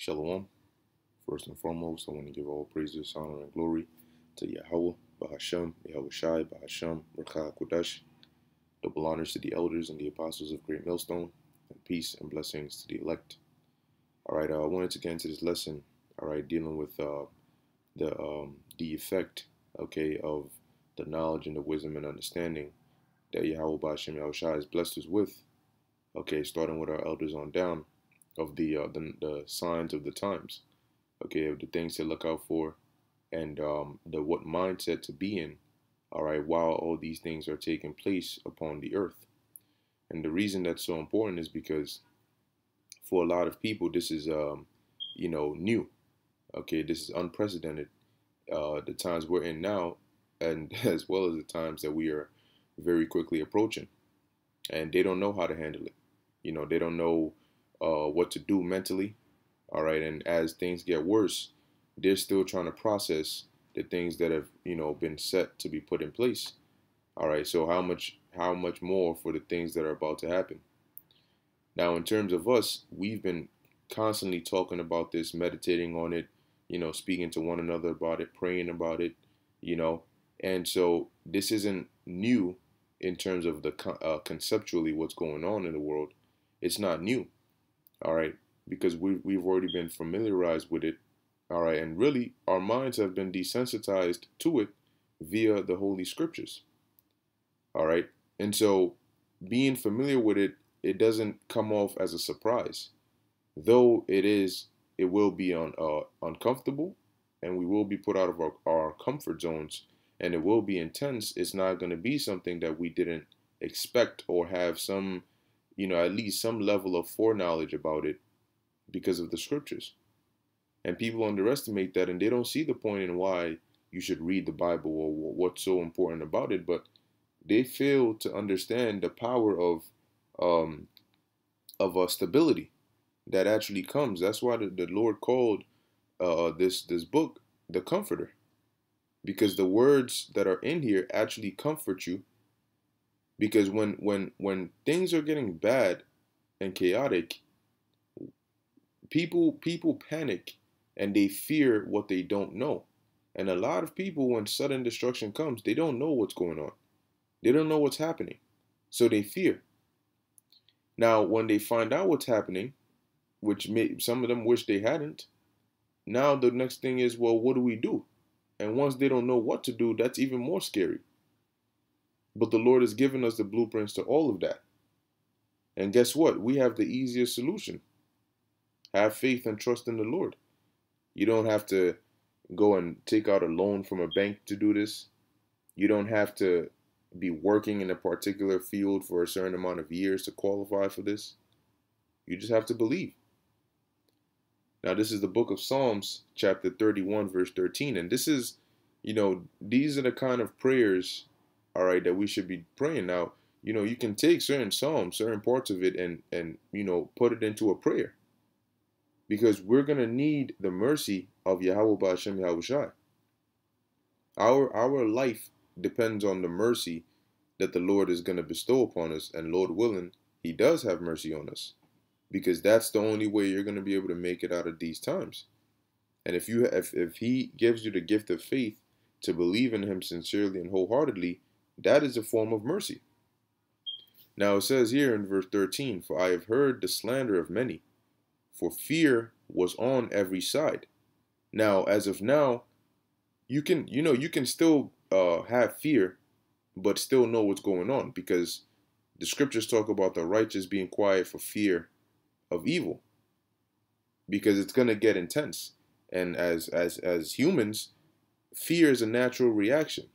Shalom. First and foremost, I want to give all praises, honor, and glory to Yahweh, Bahashem, Yahweh Shai, Bahashem, Rakha Kodesh. Double honors to the elders and the apostles of Great Millstone, and peace and blessings to the elect. All right, I wanted to get into this lesson, all right, dealing with the effect, okay, of the knowledge and the wisdom and understanding that Yahweh Bahashem, Yahweh Shai has blessed us with, okay, starting with our elders on down, of the signs of the times, okay, of the things to look out for, and the what mindset to be in, all right, while all these things are taking place upon the earth. And the reason that's so important is because for a lot of people, this is new, okay, this is unprecedented. The times we're in now, and as well as the times that we are very quickly approaching, and they don't know how to handle it. They don't know what to do mentally. All right, and as things get worse, they're still trying to process the things that have been set to be put in place. All right, so how much more for the things that are about to happen. Now, in terms of us, we've been constantly talking about this, meditating on it, speaking to one another about it, praying about it, and so this isn't new in terms of the conceptually what's going on in the world. It's not new. All right, because we've already been familiarized with it. All right, and really our minds have been desensitized to it via the Holy Scriptures. All right, and so being familiar with it, it doesn't come off as a surprise, though it will be uncomfortable, and we will be put out of our comfort zones, and it will be intense. It's not going to be something that we didn't expect or have some, at least some level of foreknowledge about it because of the scriptures. And people underestimate that, and they don't see the point in why you should read the Bible or what's so important about it, but they fail to understand the power of stability that actually comes. That's why the Lord called this book the Comforter, because the words that are in here actually comfort you. Because when things are getting bad and chaotic, people panic and they fear what they don't know. And a lot of people, when sudden destruction comes, they don't know what's going on. They don't know what's happening. So they fear. Now, when they find out what's happening, which some of them wish they hadn't, now the next thing is, well, what do we do? And once they don't know what to do, that's even more scary. But the Lord has given us the blueprints to all of that. And guess what? We have the easiest solution. Have faith and trust in the Lord. You don't have to go and take out a loan from a bank to do this. You don't have to be working in a particular field for a certain amount of years to qualify for this. You just have to believe. Now, this is the book of Psalms, chapter 31, verse 13. And this is, these are the kind of prayers, all right, that we should be praying. Now, you can take certain psalms, certain parts of it, and put it into a prayer. Because we're going to need the mercy of Yahweh Ba'ashem Yahweh Shai. Our life depends on the mercy that the Lord is going to bestow upon us. And Lord willing, He does have mercy on us. Because that's the only way you're going to be able to make it out of these times. And if He gives you the gift of faith to believe in Him sincerely and wholeheartedly, that is a form of mercy. Now it says here in verse 13, "For I have heard the slander of many, for fear was on every side." Now, as of now, you can still have fear, but still know what's going on, because the scriptures talk about the righteous being quiet for fear of evil, because it's gonna get intense. And as humans, fear is a natural reaction.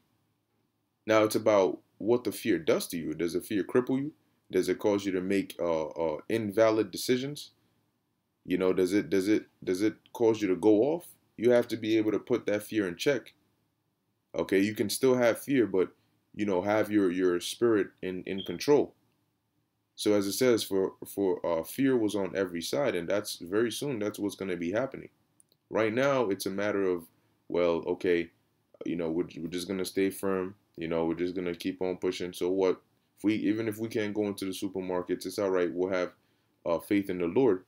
Now it's about what the fear does to you. Does the fear cripple you? Does it cause you to make invalid decisions? Does it cause you to go off? You have to be able to put that fear in check. Okay, you can still have fear, but have your spirit in control. So as it says, for fear was on every side, and that's very soon. That's what's going to be happening. Right now, it's a matter of, well, okay, we're just going to stay firm. We're just going to keep on pushing. So what? Even if we can't go into the supermarkets, it's all right. We'll have faith in the Lord.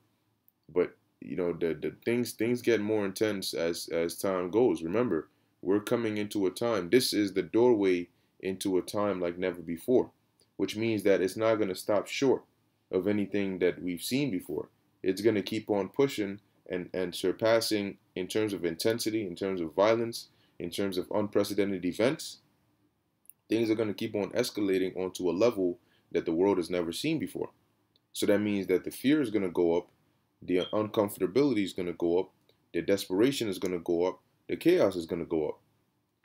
But the things get more intense as time goes. Remember, we're coming into a time. This is the doorway into a time like never before, which means that it's not going to stop short of anything that we've seen before. It's going to keep on pushing and surpassing in terms of intensity, in terms of violence, in terms of unprecedented events. Things are going to keep on escalating onto a level that the world has never seen before. So that means that the fear is going to go up, the uncomfortability is going to go up, the desperation is going to go up, the chaos is going to go up,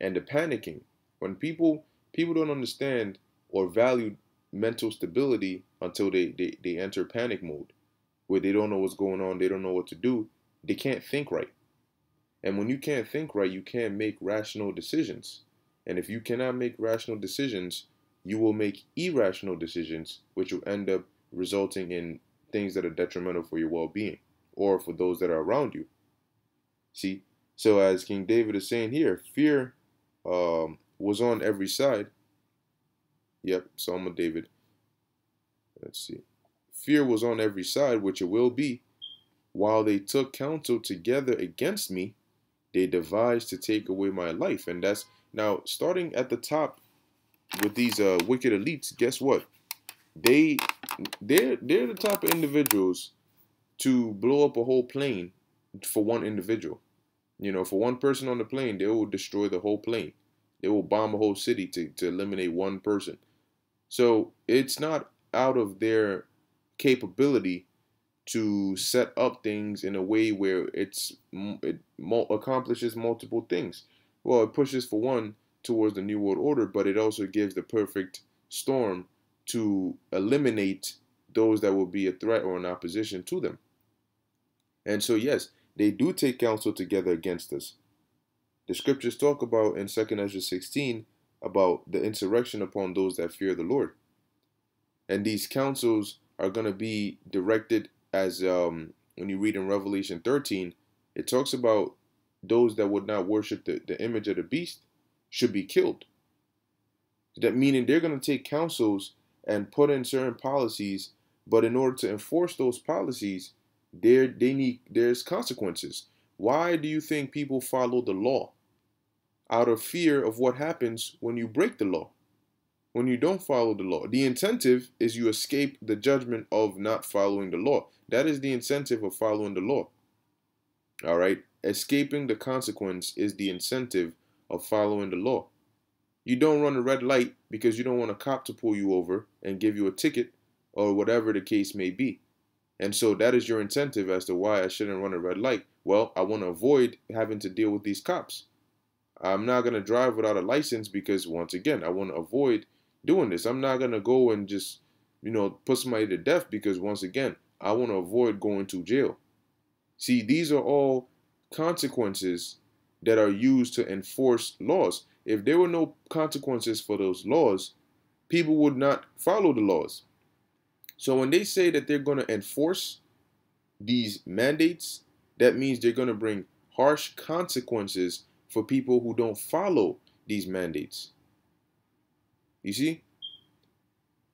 and the panicking. When people don't understand or value mental stability until they enter panic mode, where they don't know what's going on, they don't know what to do, they can't think right. And when you can't think right, you can't make rational decisions. And if you cannot make rational decisions, you will make irrational decisions, which will end up resulting in things that are detrimental for your well-being or for those that are around you. See? So as King David is saying here, fear was on every side. Yep, Psalm of David. Let's see. Fear was on every side, which it will be. While they took counsel together against me, they devised to take away my life. And that's now starting at the top with these wicked elites. Guess what? They're the type of individuals to blow up a whole plane for one individual. For one person on the plane, they will destroy the whole plane. They will bomb a whole city to eliminate one person. So it's not out of their capability to set up things in a way where it accomplishes multiple things. Well, it pushes for one towards the New World Order, but it also gives the perfect storm to eliminate those that will be a threat or an opposition to them. And so, yes, they do take counsel together against us. The scriptures talk about in 2 Ezra 16 about the insurrection upon those that fear the Lord. And these counsels are going to be directed as when you read in Revelation 13, it talks about those that would not worship the image of the beast should be killed. That meaning they're going to take counsels and put in certain policies, but in order to enforce those policies, there's consequences. Why do you think people follow the law? Out of fear of what happens when you break the law, when you don't follow the law. The incentive is you escape the judgment of not following the law. That is the incentive of following the law. All right? Escaping the consequence is the incentive of following the law. You don't run a red light because you don't want a cop to pull you over and give you a ticket or whatever the case may be. And so that is your incentive as to why I shouldn't run a red light. Well, I want to avoid having to deal with these cops. I'm not going to drive without a license because, once again, I want to avoid doing this. I'm not going to go and just, put somebody to death because, once again, I want to avoid going to jail. See, these are all consequences that are used to enforce laws. If there were no consequences for those laws, people would not follow the laws. So when they say that they're going to enforce these mandates, that means they're going to bring harsh consequences for people who don't follow these mandates. You see?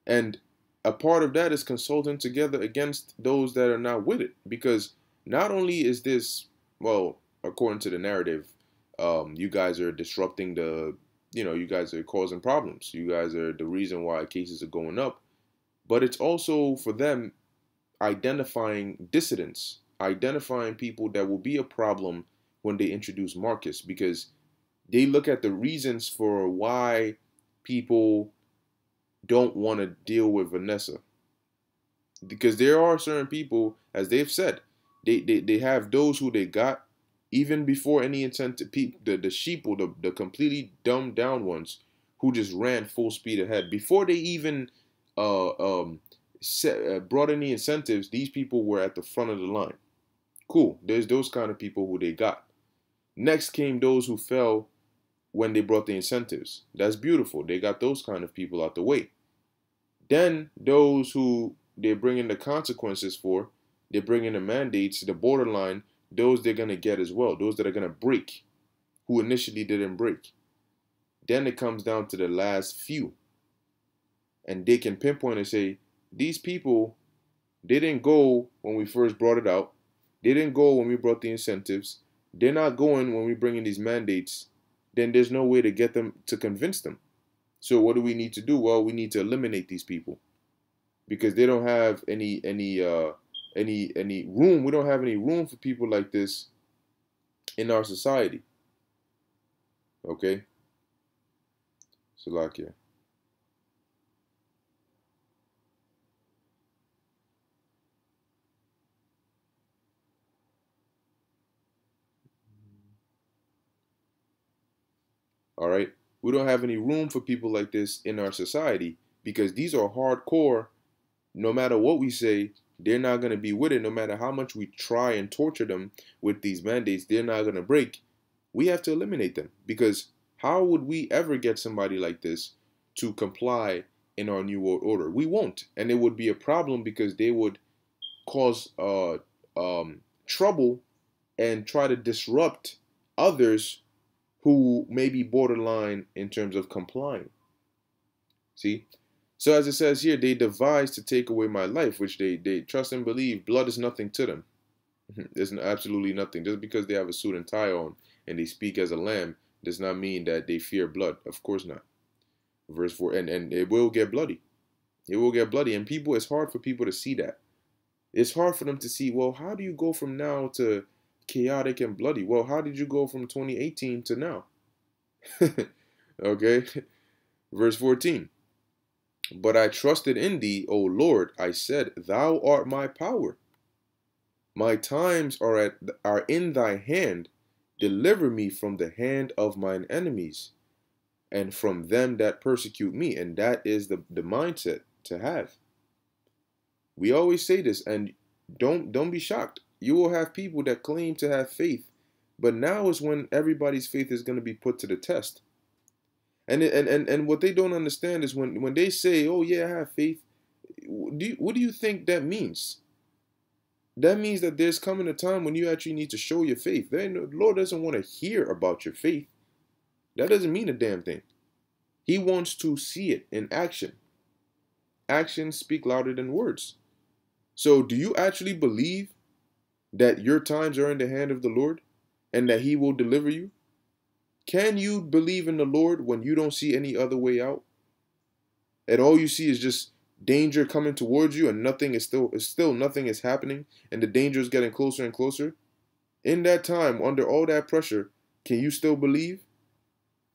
And a part of that is consulting together against those that are not with it. Because not only is this, well, according to the narrative, you guys are disrupting you guys are causing problems. You guys are the reason why cases are going up. But it's also for them identifying dissidents, identifying people that will be a problem when they introduce Marcus, because they look at the reasons for why people don't want to deal with Vanessa. Because there are certain people, as they've said, they have those who they got even before any intent to the sheeple, the completely dumbed down ones who just ran full speed ahead. Before they even brought any incentives, these people were at the front of the line. Cool. There's those kind of people who they got. Next came those who fell when they brought the incentives. That's beautiful. They got those kind of people out the way. Then those who they're bringing the consequences for, they're bringing the mandates, the borderline, those they're going to get as well. Those that are going to break, who initially didn't break. Then it comes down to the last few. And they can pinpoint and say, these people, they didn't go when we first brought it out. They didn't go when we brought the incentives. They're not going when we bring in these mandates. Then there's no way to get them to convince them. So what do we need to do? Well, we need to eliminate these people because they don't have any room. We don't have any room for people like this in our society. Okay, Salakia. All right, we don't have any room for people like this in our society because these are hardcore. No matter what we say, they're not going to be with it. No matter how much we try and torture them with these mandates, they're not going to break. We have to eliminate them because how would we ever get somebody like this to comply in our new world order? We won't, and it would be a problem because they would cause trouble and try to disrupt others who may be borderline in terms of complying. See? So as it says here, they devised to take away my life, which they trust and believe blood is nothing to them. There's absolutely nothing. Just because they have a suit and tie on and they speak as a lamb does not mean that they fear blood. Of course not. Verse 4, and it will get bloody. It will get bloody. And people, it's hard for people to see that. It's hard for them to see, well, how do you go from now to chaotic and bloody? Well, how did you go from 2018 to now? Okay. Verse 14. But I trusted in thee, O Lord. I said, thou art my power. My times are in thy hand. Deliver me from the hand of mine enemies and from them that persecute me. And that is the mindset to have. We always say this, and don't be shocked. You will have people that claim to have faith, but now is when everybody's faith is going to be put to the test. And what they don't understand is when they say, oh yeah, I have faith, what do you think that means? That means that there's coming a time when you actually need to show your faith. The Lord doesn't want to hear about your faith. That doesn't mean a damn thing. He wants to see it in action. Actions speak louder than words. So do you actually believe that your times are in the hand of the Lord and that he will deliver you? Can you believe in the Lord when you don't see any other way out? And all you see is just danger coming towards you and nothing is still nothing is happening and the danger is getting closer and closer? In that time, under all that pressure, can you still believe?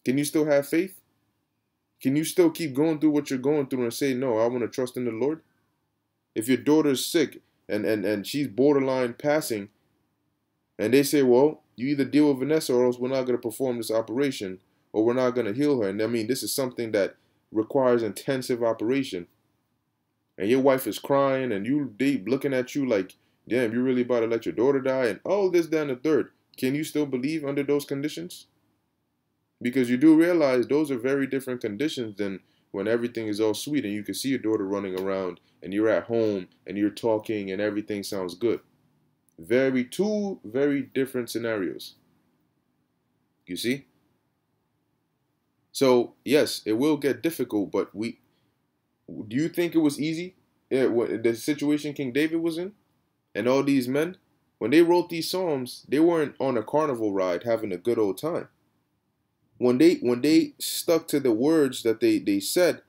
Can you still have faith? Can you still keep going through what you're going through and say, no, I want to trust in the Lord? If your daughter is sick and she's borderline passing, and they say, well, you either deal with Vanessa or else we're not going to perform this operation or we're not going to heal her. And I mean, this is something that requires intensive operation. And your wife is crying and they looking at you like, damn, you really about to let your daughter die? And all this, that, and the third. Can you still believe under those conditions? Because you do realize those are very different conditions than when everything is all sweet and you can see your daughter running around and you're at home and you're talking and everything sounds good. Two very different scenarios. You see? So, yes, it will get difficult, but do you think it was easy? The situation King David was in and all these men, when they wrote these Psalms, they weren't on a carnival ride having a good old time. When they stuck to the words that they said,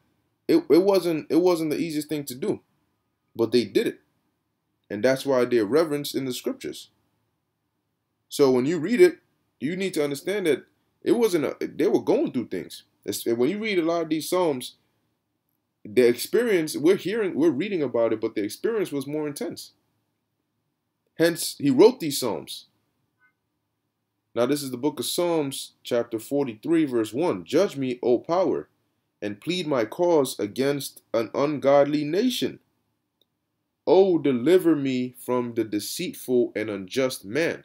it wasn't the easiest thing to do, but they did it. And that's why they're reverenced in the scriptures. So when you read it, you need to understand that they were going through things. When you read a lot of these Psalms, the experience, we're reading about it, but the experience was more intense. Hence, he wrote these Psalms. Now, this is the book of Psalms, chapter 43, verse 1. Judge me, O power, and plead my cause against an ungodly nation. Oh, deliver me from the deceitful and unjust man.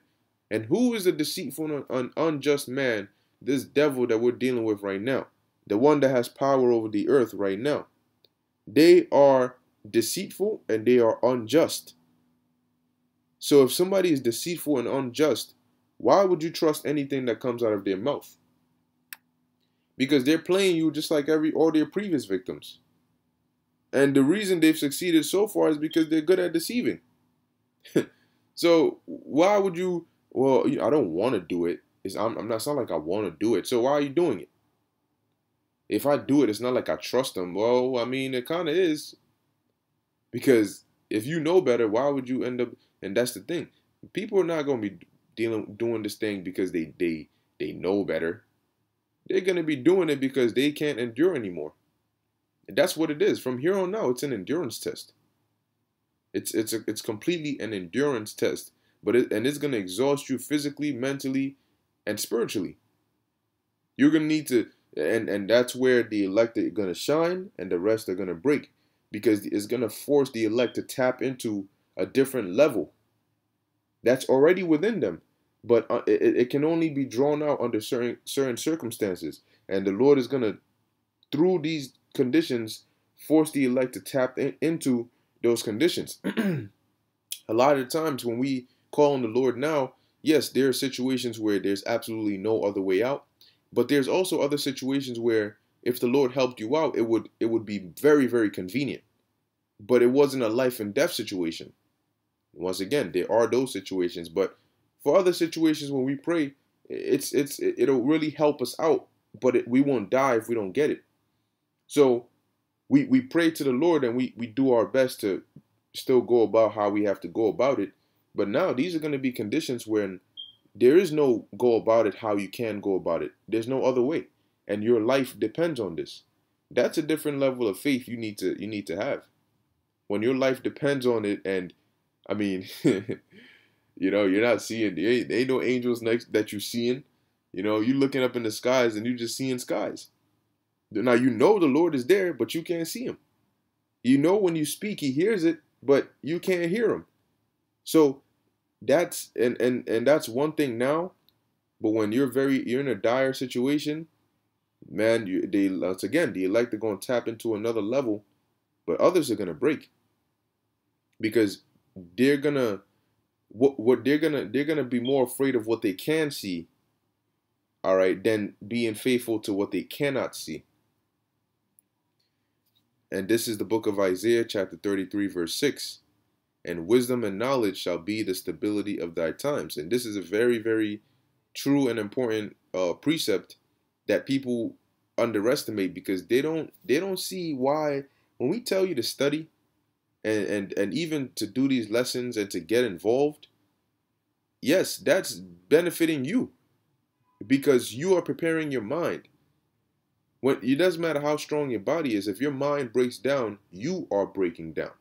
And who is the deceitful and unjust man? This devil that we're dealing with right now. The one that has power over the earth right now. They are deceitful and they are unjust. So if somebody is deceitful and unjust, why would you trust anything that comes out of their mouth? Because they're playing you just like all their previous victims. And the reason they've succeeded so far is because they're good at deceiving. So why would you? Well, I don't want to do it. I'm not. It's not like I want to do it. So why are you doing it? If I do it, it's not like I trust them. Well, I mean, it kind of is, because if you know better, why would you end up? And that's the thing. People are not going to be doing this thing because they know better. They're going to be doing it because they can't endure anymore. And that's what it is. From here on out, it's an endurance test. It's completely an endurance test, but it's going to exhaust you physically, mentally, and spiritually. You're going to need to, and that's where the elect are going to shine and the rest are going to break, because it's going to force the elect to tap into a different level that's already within them, but it can only be drawn out under certain circumstances, and the Lord is going to, through these conditions, force the elect to tap into those conditions. A lot of the times when we call on the Lord now, yes, there are situations where there's absolutely no other way out, but there's also other situations where if the Lord helped you out, it would be very, very convenient. But it wasn't a life and death situation. Once again, there are those situations, but for other situations when we pray, it'll really help us out, but we won't die if we don't get it. So we pray to the Lord, and we do our best to still go about how we have to go about it. But now these are going to be conditions when there is no go about it how you can go about it. There's no other way, and your life depends on this. That's a different level of faith you need to have. When your life depends on it, and I mean, you're not seeing, there ain't no angels next that you're seeing. You're looking up in the skies and you're just seeing skies. Now, the Lord is there, but you can't see him. When you speak, he hears it, but you can't hear him. So that's, and that's one thing now. But when you're in a dire situation, man, once again, the elect are going to tap into another level, but others are going to break, because they're gonna they're gonna be more afraid of what they can see, all right, than being faithful to what they cannot see. And this is the book of Isaiah, chapter 33, verse 6. And wisdom and knowledge shall be the stability of thy times. And this is a very, very true and important precept that people underestimate, because they don't see why, when we tell you to study and even to do these lessons and to get involved, yes, that's benefiting you, because you are preparing your mind. It doesn't matter how strong your body is, if your mind breaks down, you are breaking down.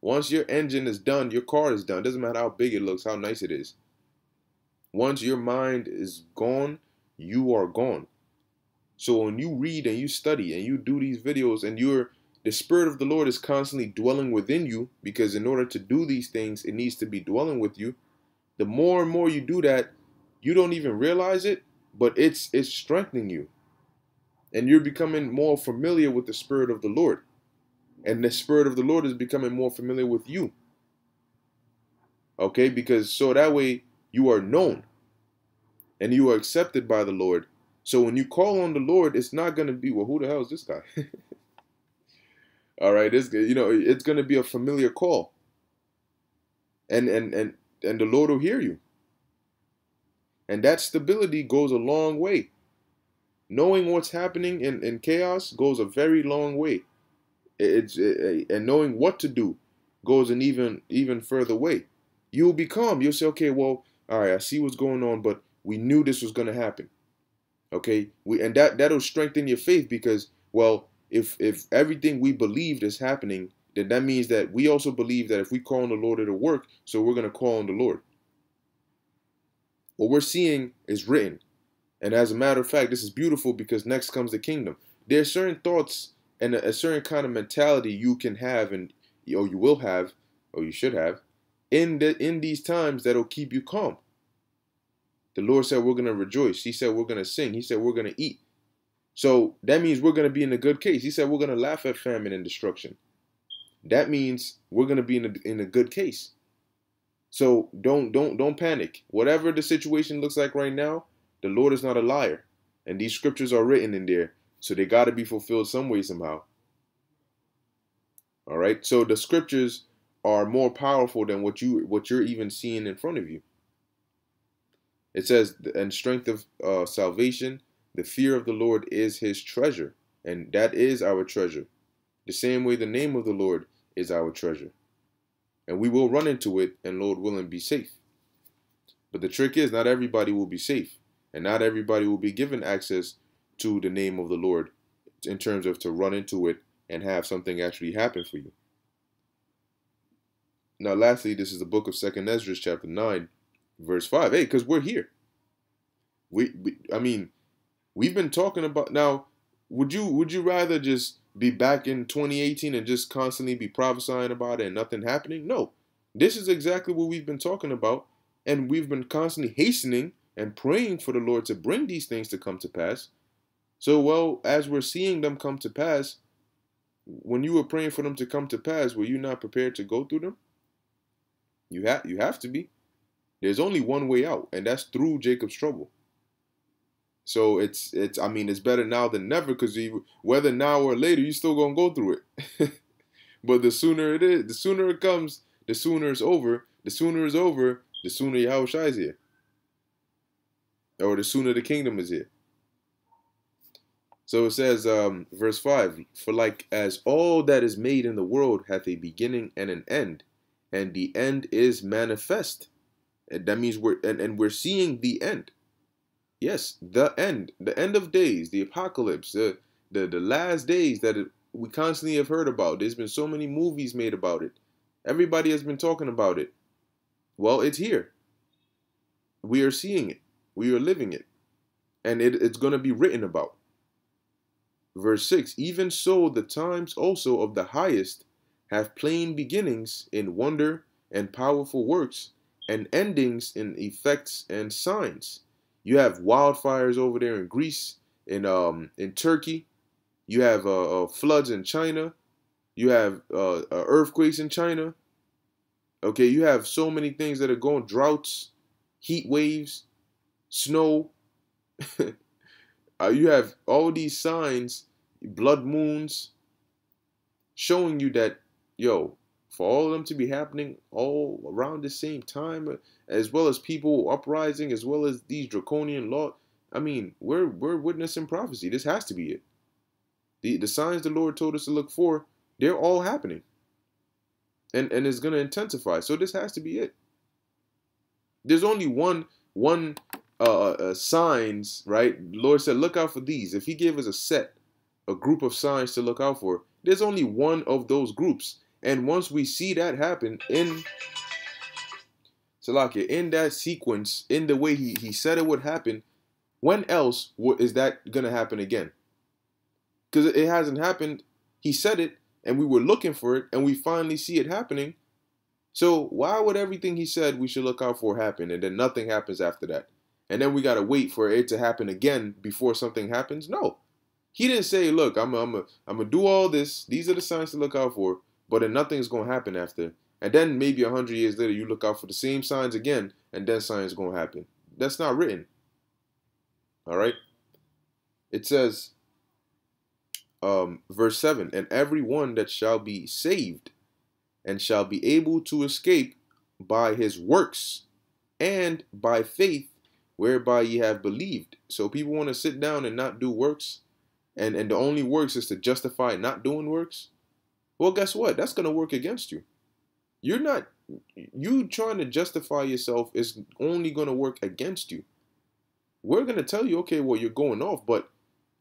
Once your engine is done, your car is done. It doesn't matter how big it looks, how nice it is. Once your mind is gone, you are gone. So when you read and you study and you do these videos, and the Spirit of the Lord is constantly dwelling within you, because in order to do these things, it needs to be dwelling with you. The more and more you do that, you don't even realize it, but it's strengthening you. And you're becoming more familiar with the Spirit of the Lord. And the Spirit of the Lord is becoming more familiar with you. Okay? Because so that way you are known and you are accepted by the Lord. So when you call on the Lord, it's not going to be, well, who the hell is this guy? All right, it's going to be a familiar call. And the Lord will hear you. And that stability goes a long way. Knowing what's happening in chaos goes a very long way. And knowing what to do goes an even further way. You'll be calm. You'll say, okay, well, all right, I see what's going on, but we knew this was going to happen. Okay, and that'll strengthen your faith, because, well, if everything we believed is happening, then that means that we also believe that if we call on the Lord, it'll work. So we're going to call on the Lord. What we're seeing is written. And as a matter of fact, this is beautiful, because next comes the kingdom. There are certain thoughts and a certain kind of mentality you can have, or you will have, or you should have, in these times that'll keep you calm. The Lord said we're going to rejoice. He said we're going to sing. He said we're going to eat. So that means we're going to be in a good case. He said we're going to laugh at famine and destruction. That means we're going to be in a good case. So don't panic. Whatever the situation looks like right now, the Lord is not a liar. And these scriptures are written in there. So they got to be fulfilled some way, somehow. All right. So the scriptures are more powerful than what you're even seeing in front of you. It says, and strength of salvation, the fear of the Lord is his treasure. And that is our treasure. The same way the name of the Lord is our treasure. And we will run into it, and Lord willing, be safe. But the trick is, not everybody will be safe. And not everybody will be given access to the name of the Lord in terms of to run into it and have something actually happen for you. Now, lastly, this is the book of 2nd Ezra, chapter 9, verse 5. Hey, because we're here. I mean, we've been talking about, now, would you rather just be back in 2018 and just constantly be prophesying about it and nothing happening? No. This is exactly what we've been talking about, and we've been constantly hastening and praying for the Lord to bring these things to come to pass. So, well, as we're seeing them come to pass, when you were praying for them to come to pass, were you not prepared to go through them? You have to be. There's only one way out, and that's through Jacob's trouble. So I mean, it's better now than never, because whether now or later, you're still gonna go through it. But the sooner it comes, the sooner it's over. The sooner it's over, the sooner Yahushua is here, or the sooner the kingdom is here. So it says, verse 5, for like as all that is made in the world hath a beginning and an end, and the end is manifest. And that means we're seeing the end. Yes, the end of days, the apocalypse, the last days that we constantly have heard about. There's been so many movies made about it. Everybody has been talking about it. Well, it's here. We are seeing it. We are living it. And it's going to be written about. Verse 6, even so the times also of the highest have plain beginnings in wonder and powerful works, and endings in effects and signs. You have wildfires over there in Greece, in Turkey. You have floods in China. You have earthquakes in China. Okay, you have so many things that are going, droughts, heat waves, snow. You have all these signs, blood moons, showing you that, yo, for all of them to be happening all around the same time, as well as people uprising, as well as these draconian laws. I mean, we're witnessing prophecy. This has to be it. The signs the Lord told us to look for, they're all happening. And it's going to intensify. So this has to be it. There's only one signs, right? The Lord said, look out for these. If he gave us a group of signs to look out for, there's only one of those groups. And once we see that happen in Salakia, in that sequence, in the way he said it would happen, when else is that going to happen again? Because it hasn't happened. He said it, and we were looking for it, and we finally see it happening. So why would everything he said we should look out for happen, and then nothing happens after that? And then we got to wait for it to happen again before something happens? No. He didn't say, look, I'm going to do all this. These are the signs to look out for, but then nothing's going to happen after. And then maybe 100 years later, you look out for the same signs again, and then signs going to happen. That's not written. All right? It says, verse 7, and every one that shall be saved and shall be able to escape by his works and by faith whereby ye have believed. So people want to sit down and not do works, and the only works is to justify not doing works. Well, guess what? That's going to work against you. You trying to justify yourself is only going to work against you. We're going to tell you, okay, well, you're going off, but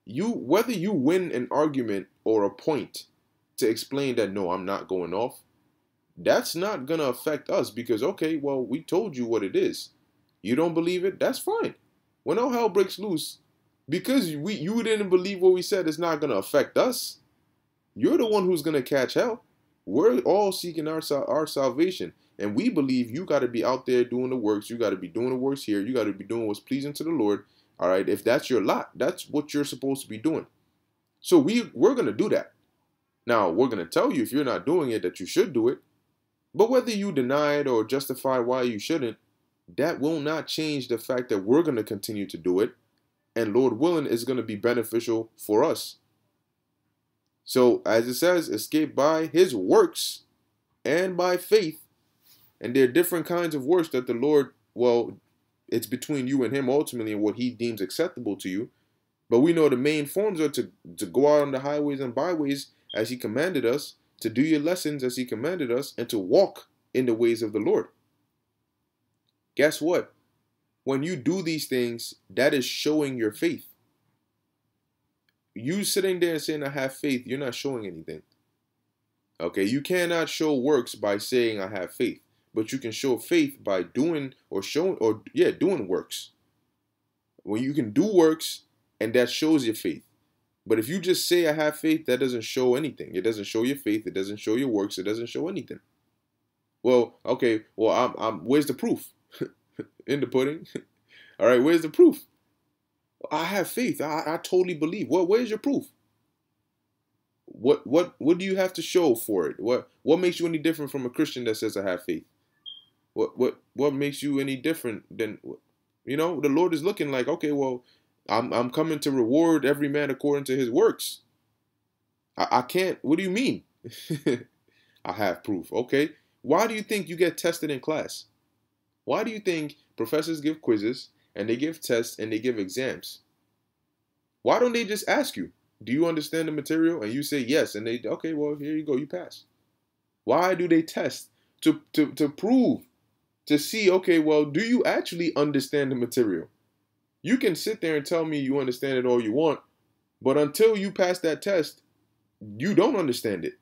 whether you win an argument or a point to explain that, no, I'm not going off, that's not going to affect us, because, okay, well, we told you what it is. You don't believe it? That's fine. When all hell breaks loose, because you didn't believe what we said, it's not going to affect us. You're the one who's going to catch hell. We're all seeking our salvation, and we believe you got to be out there doing the works. You got to be doing the works here. You got to be doing what's pleasing to the Lord. All right, if that's your lot, that's what you're supposed to be doing. So we're going to do that. Now, we're going to tell you if you're not doing it that you should do it. But whether you deny it or justify why you shouldn't, that will not change the fact that we're going to continue to do it. And Lord willing, is going to be beneficial for us. So, as it says, escape by his works and by faith. And there are different kinds of works that the Lord, well, it's between you and him ultimately and what he deems acceptable to you. But we know the main forms are to go out on the highways and byways as he commanded us, to do your lessons as he commanded us, and to walk in the ways of the Lord. Guess what? When you do these things, that is showing your faith. You sitting there and saying, I have faith, you're not showing anything. Okay, you cannot show works by saying I have faith, but you can show faith by doing doing works. When you can do works, and that shows your faith. But if you just say I have faith, that doesn't show anything. It doesn't show your faith. It doesn't show your works. It doesn't show anything. Well, okay. Well, where's the proof? In the pudding. All right. Where's the proof? I have faith. I totally believe. Well, where's your proof? What do you have to show for it? What makes you any different from a Christian that says I have faith? What makes you any different than, the Lord is looking like, okay, well, I'm coming to reward every man according to his works. I can't. What do you mean? I have proof. Okay. Why do you think you get tested in class? Why do you think professors give quizzes and they give tests and they give exams? Why don't they just ask you, do you understand the material? And you say yes. And okay, well, here you go. You pass. Why do they test? To prove, to see, okay, well, do you actually understand the material? You can sit there and tell me you understand it all you want, but until you pass that test, you don't understand it.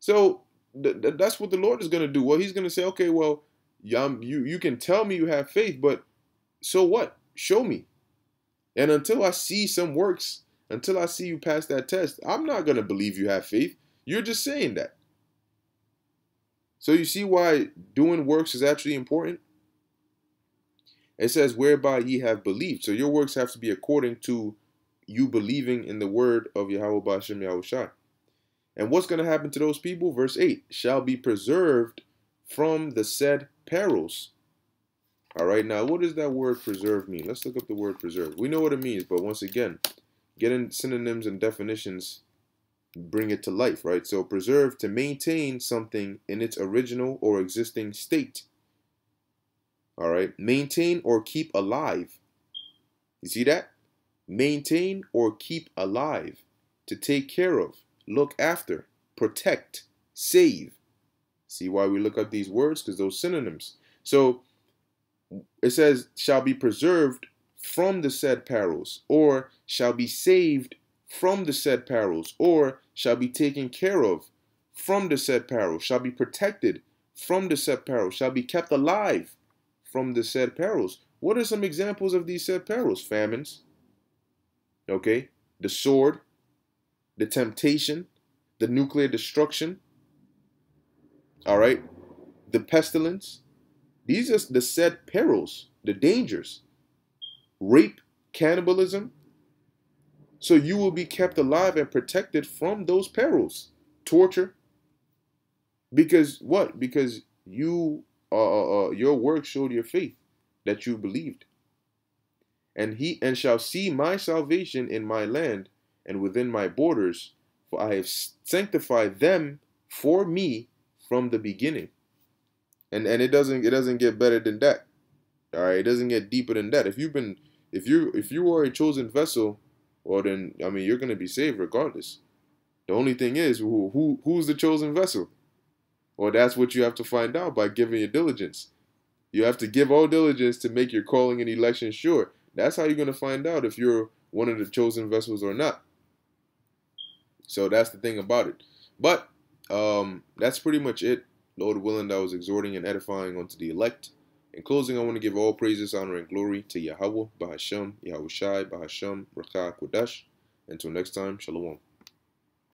So that's what the Lord is going to do. Well, he's going to say, okay, well, you can tell me you have faith, but so what? Show me. And until I see some works, until I see you pass that test, I'm not going to believe you have faith. You're just saying that. So you see why doing works is actually important? It says, whereby ye have believed. So your works have to be according to you believing in the word of Yahweh Ba'ashem Yahushai. And what's going to happen to those people? Verse 8, shall be preserved from the said perils. All right, now what does that word preserve mean? Let's look up the word preserve. We know what it means, but once again, getting synonyms and definitions bring it to life, right? So preserve, to maintain something in its original or existing state. All right, maintain or keep alive. You see that? Maintain or keep alive. To take care of, look after, protect, save. See why we look up these words? Because those synonyms. So it says, shall be preserved from the said perils, or shall be saved from the said perils, or shall be taken care of from the said perils, shall be protected from the said perils, shall be kept alive from the said perils. What are some examples of these said perils? Famines, okay, the sword, the temptation, the nuclear destruction, all right, the pestilence. These are the said perils, the dangers, rape, cannibalism. So you will be kept alive and protected from those perils, torture. Because what? Because you your work showed your faith, that you believed. And shall see my salvation in my land and within my borders, for I have sanctified them for me from the beginning. And it doesn't get better than that. All right, it doesn't get deeper than that. If you are a chosen vessel, well then, I mean, you're going to be saved regardless. The only thing is, who's the chosen vessel? Well, that's what you have to find out by giving your diligence. You have to give all diligence to make your calling and election sure. That's how you're going to find out if you're one of the chosen vessels or not. So that's the thing about it. But that's pretty much it. Lord willing, that was exhorting and edifying unto the elect. In closing, I want to give all praises, honor, and glory to Yahweh, Bahashem, Yahushai, Bahashem, Rakah, Kodash. Until next time, Shalom.